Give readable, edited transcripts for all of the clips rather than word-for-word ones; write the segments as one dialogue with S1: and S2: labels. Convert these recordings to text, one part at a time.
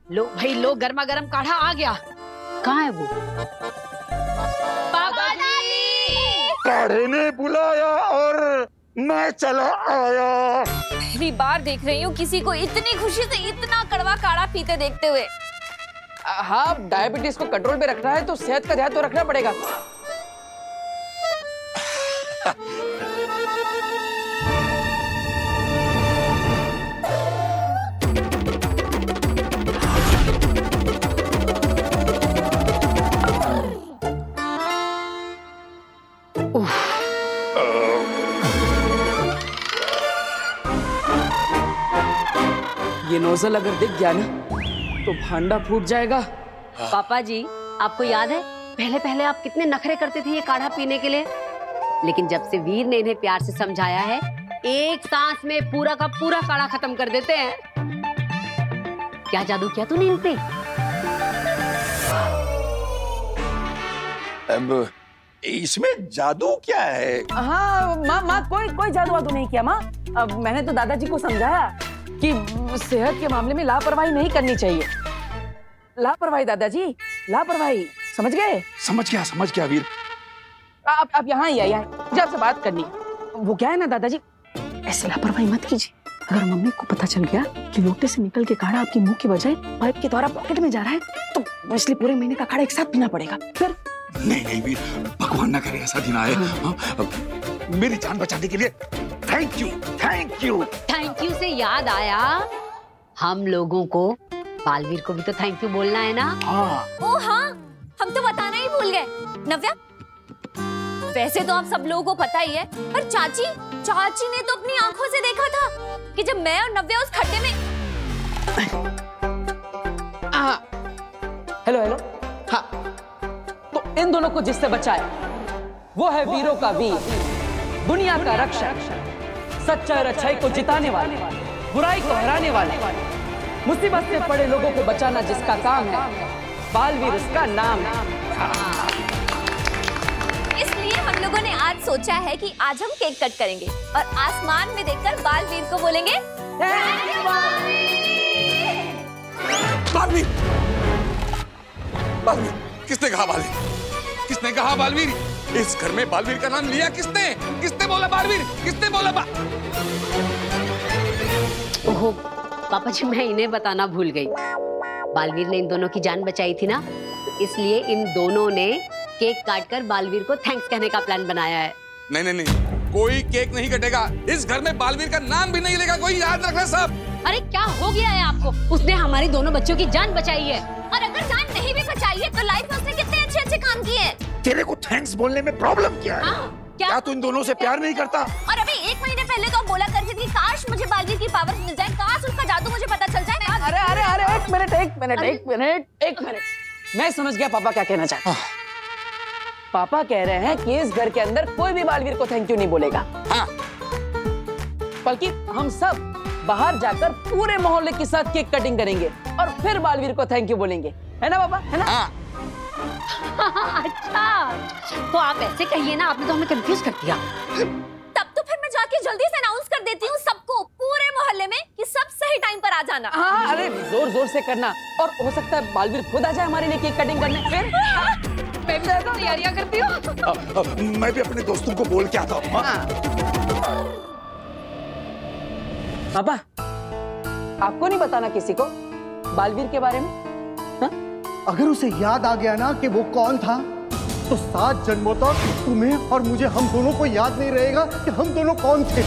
S1: लो भाई लो, गर्मा गर्म काढ़ा आ गया। कहाँ है वो? पापा जी!
S2: काढ़े ने बुलाया और मैं चला आया।
S3: पहली बार देख रही हूँ किसी को इतनी खुशी से इतना कड़वा काढ़ा पीते देखते हुए।
S4: हाँ, डायबिटीज को कंट्रोल में रखना है तो सेहत का ध्यान तो रखना पड़ेगा। ये नोजल अगर दिख गया ना तो भांडा फूट जाएगा।
S1: पापा जी, आपको याद है पहले पहले आप कितने नखरे करते थे ये काढ़ा पीने के लिए, लेकिन जब से वीर ने इन्हें प्यार से समझाया है, एक सांस में पूरा का पूरा काढ़ा खत्म कर देते हैं। क्या जादू किया तूने इन पे?
S2: अब इसमें जादू क्या है?
S4: हाँ माँ, कोई जादू वादू नहीं किया माँ। अब मैंने तो दादाजी को समझाया कि सेहत के मामले में लापरवाही नहीं करनी चाहिए। लापरवाही दादाजी, लापरवाही, समझ गए?
S2: समझ गया वीर।
S4: आप यहाँ ही आइए, मुझे आपसे बात करनी है। वो क्या है ना दादाजी, ऐसे लापरवाही मत कीजिए। अगर मम्मी को पता चल गया कि लोटे से निकल के काढ़ा आपके मुंह के बजाय पाइप के द्वारा पॉकेट में जा रहा है, तो इसलिए पूरे महीने का काढ़ा एक साथ पीना पड़ेगा। फिर
S2: नहीं वीर, भगवान ना करे ऐसा दिन आए। मेरी जान बचाने के लिए थैंक यू
S1: से याद आया, हम लोगों को बालवीर को भी तो थैंक यू बोलना है ना।
S3: ओ हाँ, हम तो बताना ही भूल गए। नव्या, वैसे तो आप सब लोगों को पता ही है, पर चाची ने तो अपनी आंखों से देखा था कि जब मैं और नव्या उस खड्डे में।
S4: हेलो, हाँ, तो इन दोनों को जिससे बचाया वो है वीरों का वीर, दुनिया का रक्षक, सच्चाई और अच्छाई को जिताने वाले, बुराई को हराने वाले, मुसीबत से पड़े लोगों को बचाना जिसका काम है, बालवीर उसका नाम है।
S3: इसलिए हम लोगों ने आज सोचा है कि आज हम केक कट करेंगे और आसमान में देखकर बालवीर को बोलेंगे थैंक यू
S2: बालवीर। बालवीर, किसने कहा बालवीर? किसने कहा बालवीर? इस घर में बालवीर का नाम लिया किसने? किसने बोला बालवीर? किसने बोला
S1: ओहो पापा जी, मैं इन्हें बताना भूल गई। बालवीर ने इन दोनों की जान बचाई थी ना, तो इसलिए इन दोनों ने केक काटकर बालवीर को थैंक्स कहने का प्लान बनाया है।
S2: नहीं, कोई केक नहीं कटेगा। इस घर में बालवीर का नाम भी नहीं लेगा कोई, याद रखना सब।
S1: अरे क्या हो गया है आपको? उसने हमारी दोनों बच्चों की जान बचाई है।
S3: और अगर जान नहीं भी बचाई है तो लाइफ में उसने कितने अच्छे काम किए हैं।
S2: तेरे को थैंक्स बोलने में प्रॉब्लम क्या है?
S3: क्या
S2: तू इन दोनों से प्यार नहीं करता?
S3: और अभी 1 महीने पहले तो बोला करती थी काश मुझे बालवीर की पावर मिल जाए, काश उसका जादू मुझे पता चल जाए।
S4: अरे एक मिनट, मैं समझ गया पापा क्या कहना चाहते हैं। पापा कह रहे हैं कि इस घर के अंदर कोई भी बालवीर को थैंक यू नहीं बोलेगा।
S2: हाँ।
S4: बल्कि हम सब बाहर जाकर पूरे मोहल्ले के साथ केक कटिंग करेंगे और फिर बालवीर को थैंक यू बोलेंगे, है ना पापा? है ना?
S2: हाँ।
S1: अच्छा, तो आप ऐसे कहिए ना, आपने तो हमें कंफ्यूज कर दिया।
S3: तब तो फिर मैं जाके जल्दी से अनाउंस कर देती हूँ सबको, पूरे मोहल्ले में, कि सब सही टाइम पर आ जाना।
S4: हाँ, अरे जोर से करना, और हो सकता है बालवीर खुद आ जाए हमारे लिए केक कटिंग करने। फिर मैं भी तैयारियां करती हूँ।
S2: मैं भी अपने दोस्तों को बोल के आता हूँ।
S4: पापा, आपको नहीं बताना किसी को बालवीर के बारे में? हा?
S5: अगर उसे याद आ गया ना कि वो कौन था, तो 7 जन्मों तक तुम्हें और मुझे, हम दोनों को याद नहीं रहेगा कि हम दोनों कौन थे।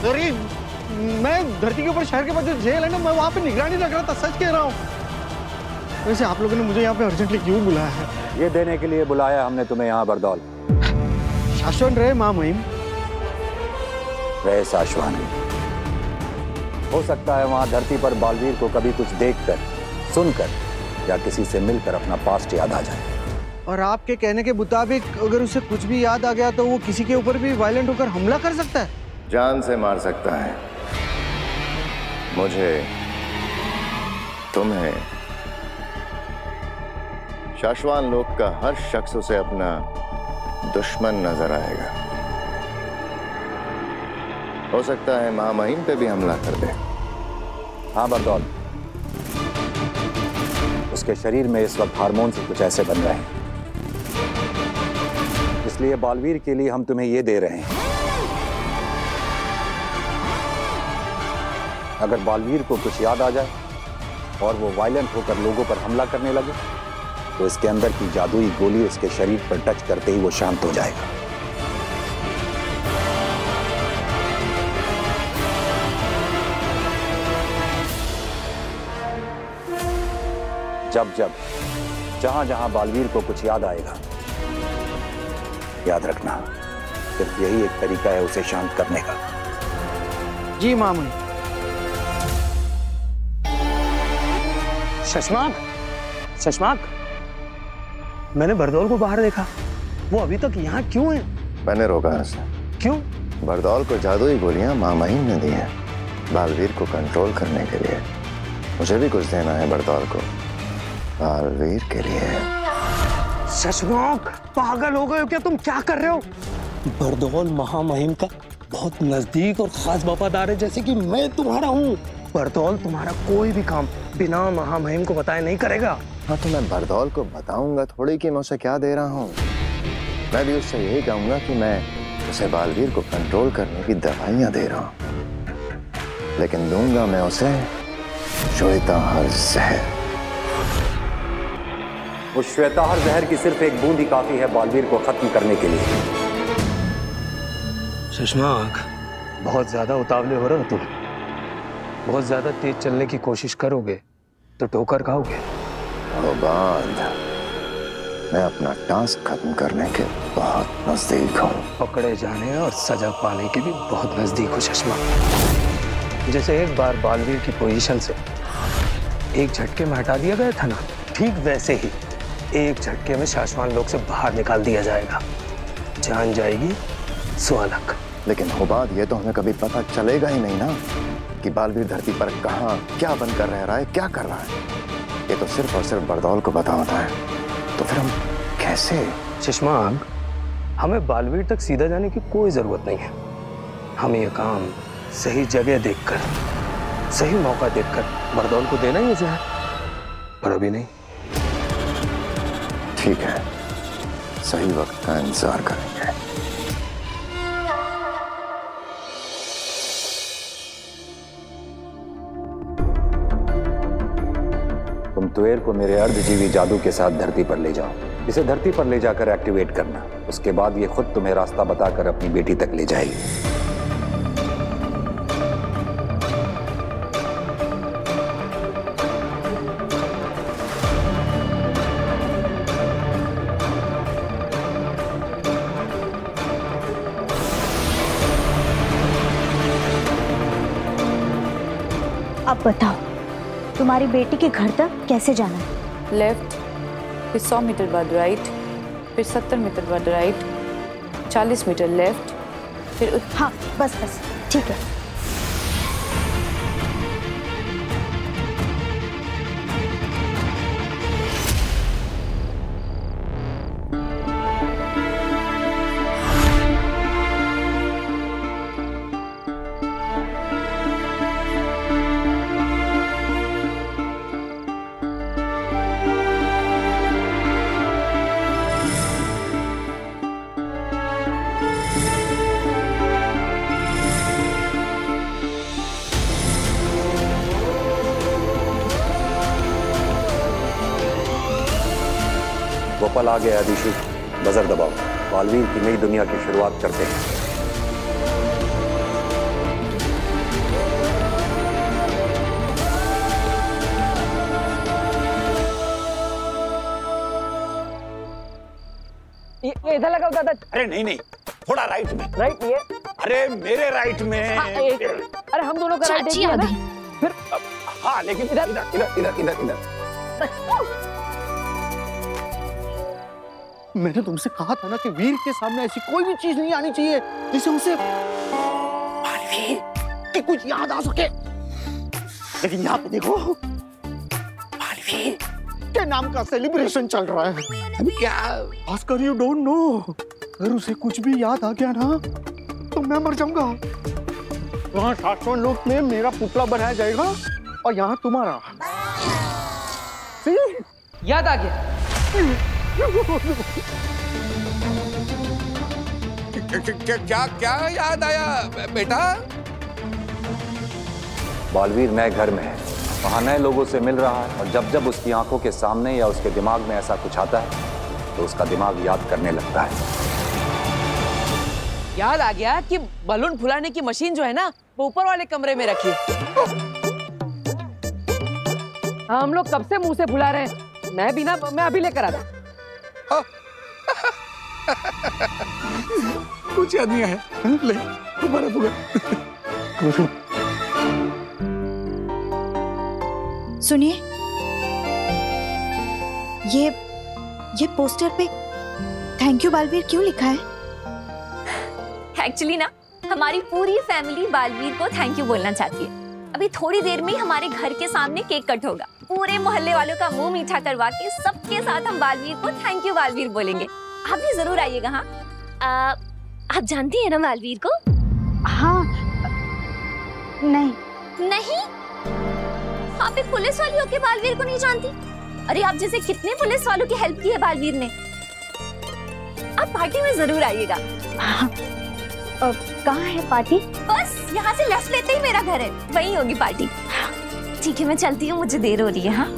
S5: अरे मैं धरती के ऊपर शहर के पास जो जेल है ना, मैं वहां पे निगरानी रख रहा था, सच कह रहा हूँ। वैसे आप लोगों ने मुझे यहाँ पे अर्जेंटली क्यों बुलाया है?
S6: ये देने के लिए बुलाया हमने तुम्हें यहाँ बरदौल।
S5: शाश्वन रहे माँ महिम।
S6: रहे शाश्वन। हो सकता है वहां धरती पर बालवीर को कभी कुछ देखकर, सुनकर या किसी से मिलकर अपना पास्ट याद आ जाए।
S5: और आपके कहने के मुताबिक अगर उसे कुछ भी याद आ गया तो वो किसी के ऊपर भी वायलेंट होकर हमला कर सकता है?
S6: जान से मार सकता है। मुझे, तुम्हें
S7: शाश्वान लोक का हर शख्स उसे अपना दुश्मन नजर आएगा। हो सकता है महामहिम पे भी हमला कर दे।
S6: हाँ बरदौल, उसके शरीर में इस वक्त हार्मोन से कुछ ऐसे बन रहे हैं, इसलिए बालवीर के लिए हम तुम्हें ये दे रहे हैं। अगर बालवीर को कुछ याद आ जाए और वो वायलेंट होकर लोगों पर हमला करने लगे तो इसके अंदर की जादुई गोली उसके शरीर पर टच करते ही वो शांत हो जाएगा। जब जब जहां जहां बालवीर को कुछ याद आएगा, याद रखना सिर्फ यही एक तरीका है उसे शांत करने का।
S5: जी मामू। शशमाक, शशमाक, मैंने बरदौल को बाहर देखा, वो अभी तक यहाँ क्यों है?
S7: मैंने रोका उसे।
S5: क्यों?
S7: बरदौल को जादुई गोलियां महामहिम ने दी हैं बालवीर को कंट्रोल करने के लिए। मुझे भी कुछ देना है बरदौल को बालवीर के लिए।
S5: शशमाक, पागल हो गए हो क्या तुम? क्या कर रहे हो? बरदौल महामहिम का बहुत नजदीक और खास वफादार है, जैसे कि मैं तुम्हारा हूँ। बरदौल तुम्हारा कोई भी काम बिना महामहिम को बताए नहीं करेगा।
S7: हाँ तो मैं बरदौल को बताऊंगा थोड़ी कि मैं उसे क्या दे रहा हूँ। मैं भी उससे यही कहूंगा कि मैं उसे बालवीर को कंट्रोल करने की दवाइयां दे रहा हूँ, लेकिन दूंगा मैं उसे श्वेताहार जहर।
S6: उस श्वेताहार जहर की सिर्फ एक बूंद ही काफी है बालवीर को खत्म करने के लिए।
S5: शशमाक, बहुत ज्यादा उतावले हो रहे हो तुम। बहुत ज्यादा तेज चलने की कोशिश करोगे तो ठोकर खाओगे।
S7: बाद मैं अपना टास्क खत्म करने के बहुत नजदीक हूँ।
S5: पकड़े जाने और सजा पाने के भी बहुत नजदीक हो शशमाक। जैसे एक बार बालवीर की पोजीशन से एक झटके में हटा दिया गया था ना, ठीक वैसे ही एक झटके में शाश्वान लोक से बाहर निकाल दिया जाएगा। जान जाएगी सुअलक।
S7: लेकिन होबाद ये तो हमें कभी पता चलेगा ही नहीं ना कि बालवीर धरती पर कहाँ क्या बनकर रह रहा है, क्या कर रहा है। ये तो सिर्फ और सिर्फ बरदौल को पता होता है। तो फिर हम कैसे?
S5: शशमाक, हमें बालवीर तक सीधा जाने की कोई जरूरत नहीं है। हमें ये काम सही जगह देखकर, सही मौका देखकर बरदौल को देना ही है, पर अभी नहीं।
S7: ठीक है, सही वक्त का इंतजार करेंगे।
S6: तुम तुएर को मेरे अर्धजीवी जादू के साथ धरती पर ले जाओ। इसे धरती पर ले जाकर एक्टिवेट करना। उसके बाद ये खुद तुम्हें रास्ता बताकर अपनी बेटी तक ले जाएगी।
S8: अब बताओ, तुम्हारी बेटी के घर तक कैसे जाना है?
S9: लेफ्ट, फिर 100 मीटर बाद राइट, फिर 70 मीटर बाद राइट, 40 मीटर लेफ्ट, फिर
S8: हाँ बस बस ठीक है।
S6: वो पल आ गया दिशु, बजर दबाओ। बालवीर की नई दुनिया की शुरुआत करते हैं।
S4: ये इधर लगाओ दादा।
S2: अरे नहीं नहीं, थोड़ा राइट में।
S4: राइट ये?
S2: अरे मेरे राइट में।
S4: अरे हम दोनों का राइट
S3: चाची
S4: है ना?
S3: अभी।
S4: फिर
S2: हाँ लेकिन इधर इधर इधर इधर इधर।
S5: मैंने तुमसे कहा था ना कि वीर के सामने ऐसी कोई भी चीज नहीं आनी चाहिए जिससे उसे बालवीर की कुछ याद आ सके। लेकिन यहाँ पे देखो, बालवीर
S7: बर्थडे नाम का सेलिब्रेशन चल रहा है।
S2: अभी क्या?
S7: भास्कर, यू डोंट नो, अगर उसे कुछ भी याद आ गया ना तो मैं मर जाऊंगा। वहाँ शाश्वत लोक में मेरा पुतला बनाया जाएगा और यहाँ तुम्हारा।
S4: याद आ गया।
S2: क्या क्या याद आया बेटा?
S6: बालवीर नए घर में है, वहां नए लोगों से मिल रहा है, और जब जब उसकी आंखों के सामने या उसके दिमाग में ऐसा कुछ आता है तो उसका दिमाग याद करने लगता है।
S4: याद आ गया कि बलून फुलाने की मशीन जो है ना वो ऊपर वाले कमरे में रखी। हम लोग कब से मुंह से फुला रहे हैं। मैं अभी लेकर आता।
S2: कुछ याद नहीं है? ले तुम्हारा पूरा।
S8: सुनिए, ये पोस्टर पे थैंक यू बालवीर क्यों लिखा है?
S3: एक्चुअली ना हमारी पूरी फैमिली बालवीर को थैंक यू बोलना चाहती है। अभी थोड़ी देर में हमारे घर के सामने केक कट होगा। पूरे मोहल्ले वालों का मुंह मीठा करवा के सबके साथ हम बालवीर को थैंक यू बालवीर बोलेंगे। आप भी जरूर आइएगा। हाँ, आप जानती हैं ना बालवीर को?
S8: हाँ। नहीं।
S3: आप एक पुलिस वाली होके बालवीर को नहीं जानती? अरे आप जैसे कितने पुलिस वालों की हेल्प की है बालवीर ने। आप पार्टी में जरूर आइएगा।
S8: कहाँ है पार्टी?
S3: बस यहाँ से लेफ्ट लेते ही मेरा घर है, वहीं होगी पार्टी। ठीक है, मैं चलती हूँ, मुझे देर हो रही है। हाँ,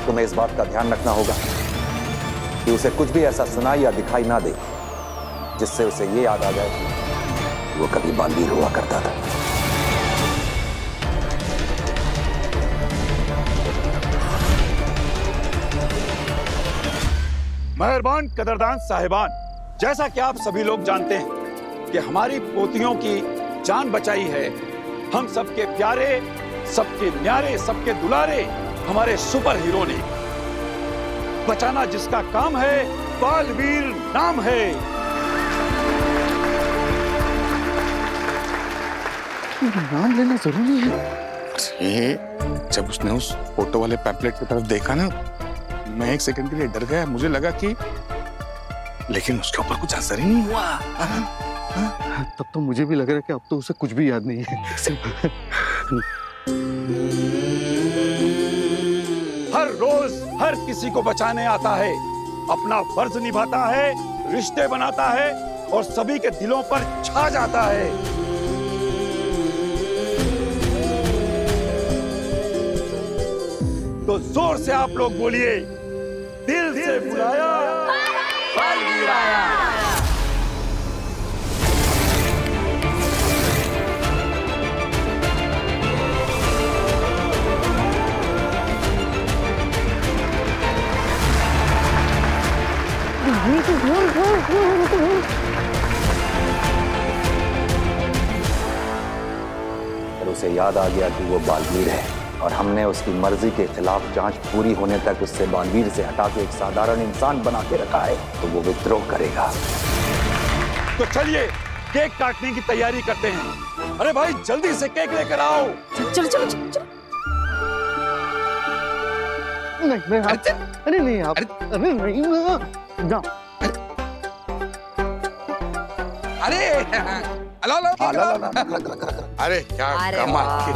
S6: तुम्हें इस बात का ध्यान रखना होगा कि उसे कुछ भी ऐसा सुनाई या दिखाई ना दे जिससे उसे ये याद आ जाए कि वो कभी बालवीर हुआ करता था।
S2: मेहरबान कदरदान साहिबान, जैसा कि आप सभी लोग जानते हैं कि हमारी पोतियों की जान बचाई है हम सबके प्यारे, सबके न्यारे, सबके दुलारे हमारे सुपर हीरो ने। बचाना जिसका काम है, बालवीर नाम है।
S7: नाम लेना जरूरी है। अरे जब उसने उस फोटो वाले पैम्पलेट की तरफ देखा ना, मैं एक सेकंड के लिए डर गया। मुझे लगा कि, लेकिन उसके ऊपर कुछ असर ही नहीं हुआ। तब तो मुझे भी लग रहा है कि अब तो उसे कुछ भी याद नहीं है।
S2: हर रोज हर किसी को बचाने आता है, अपना फर्ज निभाता है, रिश्ते बनाता है और सभी के दिलों पर छा जाता है। तो जोर से आप लोग बोलिए, दिल से बुलाया, बालवीर आया।
S6: पर उसे याद आ गया कि वो बालवीर है, और हमने उसकी मर्जी के खिलाफ जांच पूरी होने तक उससे बालवीर से हटा के एक साधारण इंसान बना के रखा है, तो वो विद्रोह करेगा।
S2: तो चलिए केक काटने की तैयारी करते हैं। अरे भाई जल्दी से केक लेकर आओ।
S3: चलो चलो चलो चलो।
S7: नहीं, अरे नहीं आप, अरे नहीं ना।
S2: अरे अरे क्या कमाल की।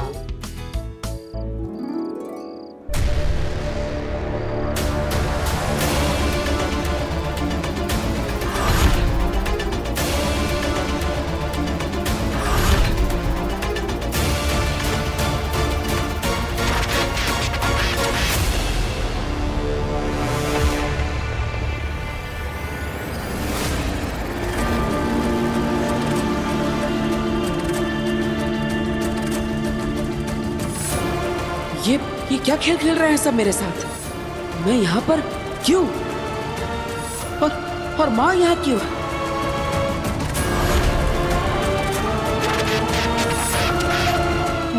S10: ये क्या खेल खेल रहे हैं सब मेरे साथ? मैं यहाँ पर क्यों? और माँ यहाँ क्यों?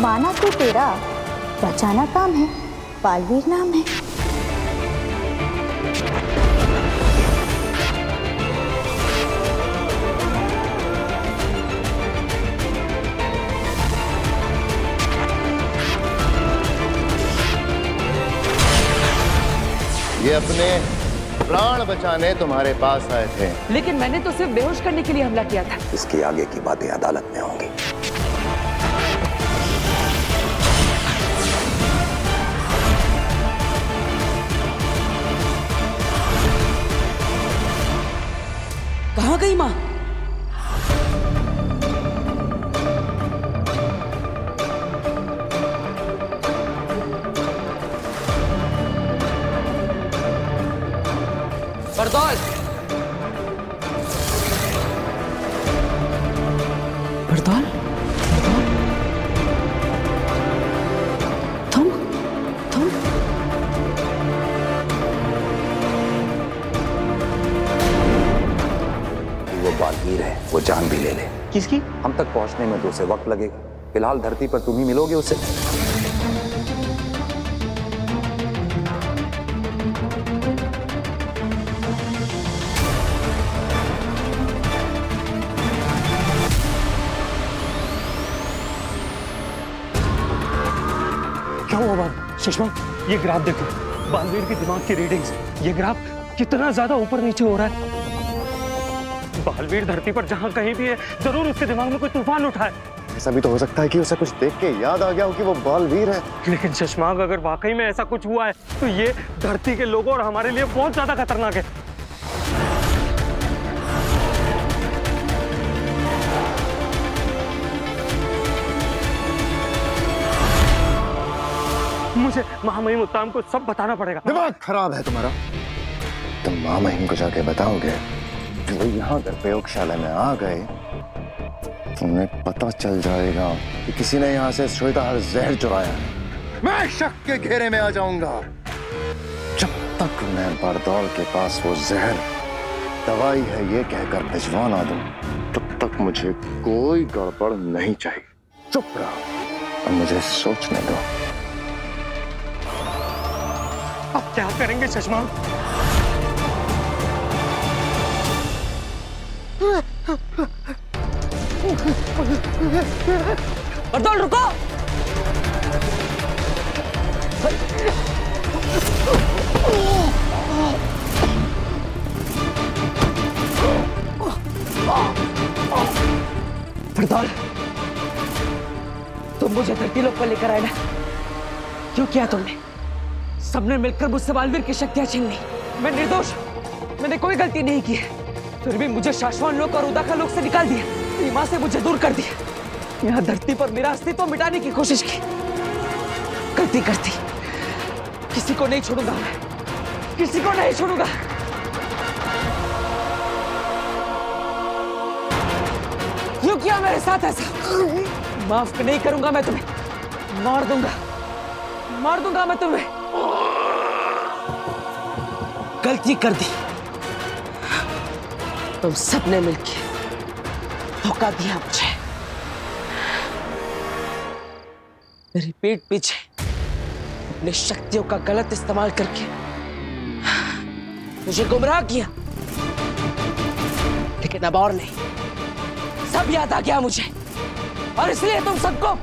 S8: माना तो तेरा बचाना काम है, बालवीर नाम है।
S7: ये अपने प्राण बचाने तुम्हारे पास आए थे।
S4: लेकिन मैंने तो सिर्फ बेहोश करने के लिए हमला किया था।
S6: इसकी आगे की बातें अदालत में होंगी।
S10: कहाँ गई माँ?
S4: बरदौल,
S10: बरदौल, तुम
S6: वो बालवीर है, वो जान भी ले ले।
S5: किसकी?
S6: हम तक पहुंचने में तो उसे वक्त लगेगा। फिलहाल धरती पर तुम ही मिलोगे उसे।
S5: क्या हुआ बाबू? सुषमा, ये ग्राफ देखो, बालवीर के दिमाग की रीडिंग्स। ये ग्राफ कितना ज्यादा ऊपर नीचे हो रहा है। बालवीर धरती पर जहां कहीं भी है, जरूर उसके दिमाग में कोई तूफान उठा है।
S7: ऐसा भी तो हो सकता है कि उसे कुछ देख के याद आ गया हो कि वो बालवीर है।
S5: लेकिन शशांक, अगर वाकई में ऐसा कुछ हुआ है तो ये धरती के लोगों और हमारे लिए बहुत ज्यादा खतरनाक है। मुझे महामहिम उत्ताम को सब बताना पड़ेगा।
S7: दिमाग खराब है तुम्हारा। तुम महामहिम को जाके बताओगे कि वो यहाँ अगर प्रयोगशाला में आ गए, तुम्हें पता चल जाएगा कि किसी ने यहाँ से श्वेताहार जहर चुराया है। मैं शक के घेरे में आ जाऊंगा। जब तक मैं बरदौल के पास वो जहर दवाई है ये कहकर भिजवा ना दूं, तब तक मुझे कोई गड़बड़ नहीं चाहिए। चुप रहो और मुझे सोचने दो।
S5: अब क्या करेंगे शशांक?
S4: बरदौल, रुको। बरदौल, तुम मुझे धरती लोक पर लेकर आए ना? क्यों किया तुमने? सबने मिलकर मुझसे बालवीर की शक्तियां छीन ली। मैं निर्दोष, मैंने कोई गलती नहीं की है। फिर भी मुझे शाश्वत लोक और उदाका लोक से निकाल दिया। मेरी मां से मुझे दूर कर दिया। यहाँ धरती पर मेरा अस्तित्व मिटाने की कोशिश की। गलती करती, किसी को नहीं छोड़ूंगा मैं, किसी को नहीं छोड़ूंगा। क्यों किया मेरे साथ ऐसा? माफ नहीं करूंगा मैं तुम्हें। मार दूंगा मैं तुम्हें। गलती कर दी। तुम सबने मिलकर धोखा दिया मुझे। मेरी पीठ पीछे अपनी शक्तियों का गलत इस्तेमाल करके मुझे गुमराह किया। लेकिन अब और नहीं, सब याद आ गया मुझे, और इसलिए तुम सबको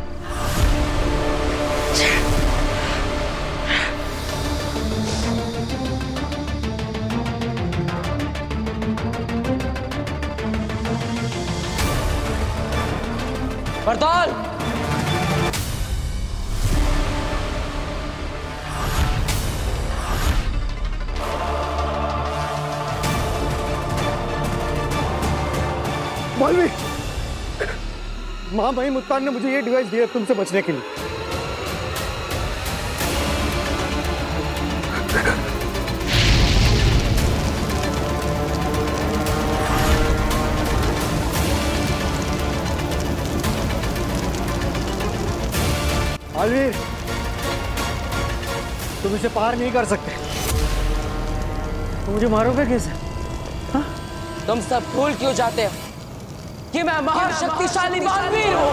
S4: बरदौल,
S5: बालवीर, महामहिम उत्तान ने मुझे ये डिवाइस दिया तुमसे बचने के लिए। बालवीर,
S11: तुम इसे पार नहीं कर सकते। तुम मुझे मारोगे कैसे? हा?
S4: तुम सब भूल क्यों जाते हो कि मैं महाशक्तिशाली बालवीर हूँ।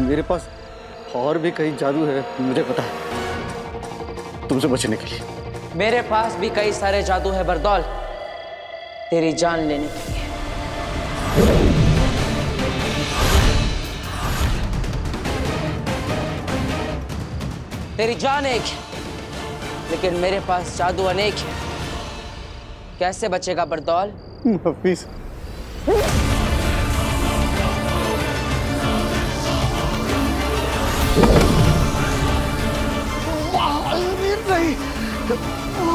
S11: मेरे पास और भी कई जादू है, मुझे पता है, तुमसे बचने के लिए।
S4: मेरे पास भी कई सारे जादू है बरदौल, तेरी जान लेने के लिए। तेरी जान एक है, लेकिन मेरे पास जादू अनेक है। कैसे बचेगा बरदौल?
S11: हफीज, नहीं,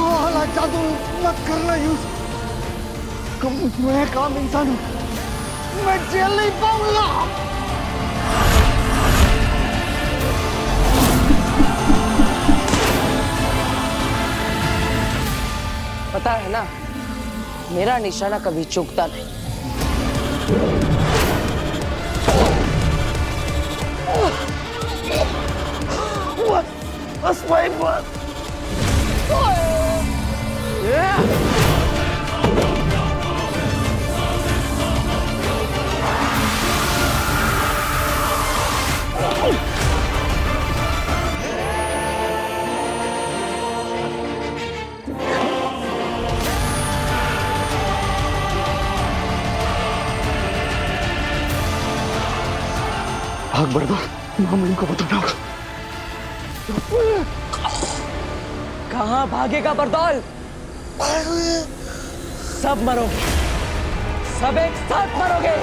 S11: वाला जादू मत करना यूज। मैं काम इंसान हूँ, मैं जेल नहीं पाऊंगा।
S4: पता है ना, मेरा निशाना कभी चूकता नहीं।
S11: That's my blood. Yeah. भाग बरदौल, हम इनको बताना होगा।
S4: कहाँ भागेगा बरदौल? सब मरोगे, सब एक साथ मरोगे।